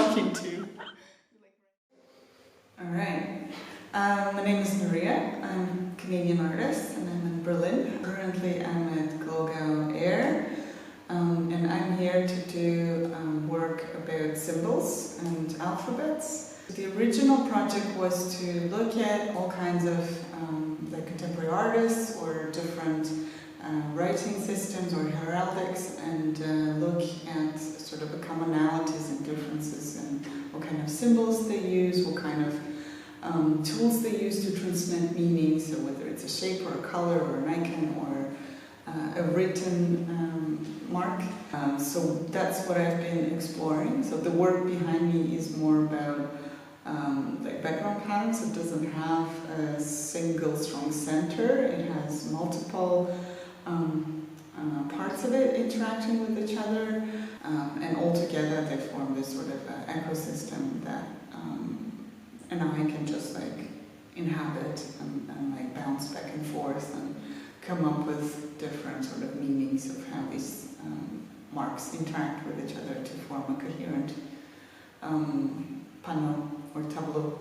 talking to. Alright, my name is Maria. I'm a Canadian artist and I'm in Berlin. Currently I'm at GlogauAIR and I'm here to do work about symbols and alphabets. The original project was to look at all kinds of like contemporary artists or different writing systems or heraldics and look at sort of the commonalities and differences and what kind of symbols they use, what kind of tools they use to transmit meaning, so whether it's a shape or a color or an icon or a written mark. So that's what I've been exploring. So the work behind me is more about like background patterns. It doesn't have a single strong center. It has multiple parts of it interacting with each other, and all together they form this sort of ecosystem that an eye can just like inhabit and like bounce back and forth and come up with different sort of meanings of how these marks interact with each other to form a coherent panel or tableau.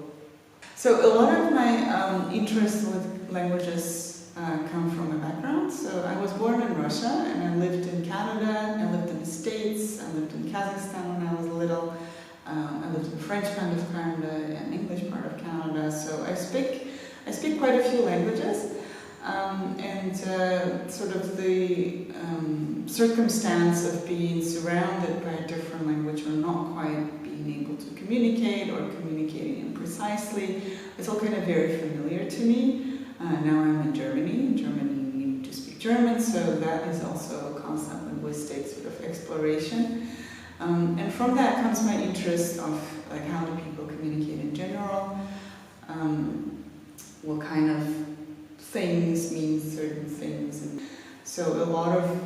So a lot of my interests with languages come from my background. So I was born in Russia and I lived in Canada, I lived in the States, I lived in Kazakhstan when I was little. I lived in the French part of Canada and English part of Canada, so I speak quite a few languages, and sort of the circumstance of being surrounded by a different language or not quite being able to communicate or communicating imprecisely, it's all kind of very familiar to me. Now I'm in Germany. In Germany you need to speak German, so that is also a constant linguistic sort of exploration. And from that comes my interest of like how do people communicate in general, what kind of things mean certain things, and so a lot of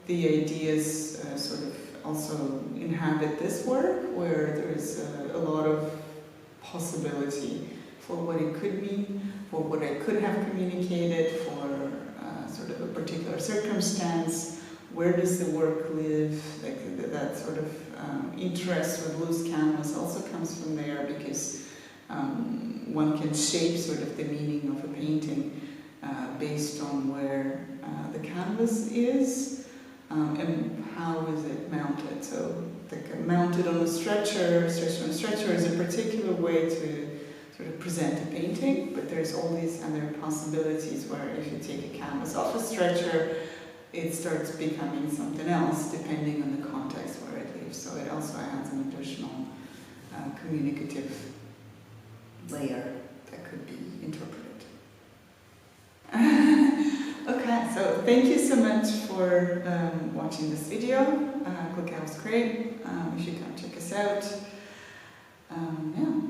the ideas sort of also inhabit this work where there is a lot of possibility for what it could mean, for what I could have communicated, for sort of a particular circumstance. Where does the work live? Like that sort of interest with loose canvas also comes from there, because one can shape sort of the meaning of a painting based on where the canvas is and how is it mounted. So like mounted on a stretcher, stretched on a stretcher is a particular way to sort of present a painting, but there's all these other possibilities where if you take a canvas off a stretcher, it starts becoming something else depending on the context where it lives. So it also adds an additional communicative layer that could be interpreted. Okay, so thank you so much for watching this video. GlogauAIR was great. You should come check us out. Yeah,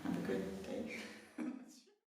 have a good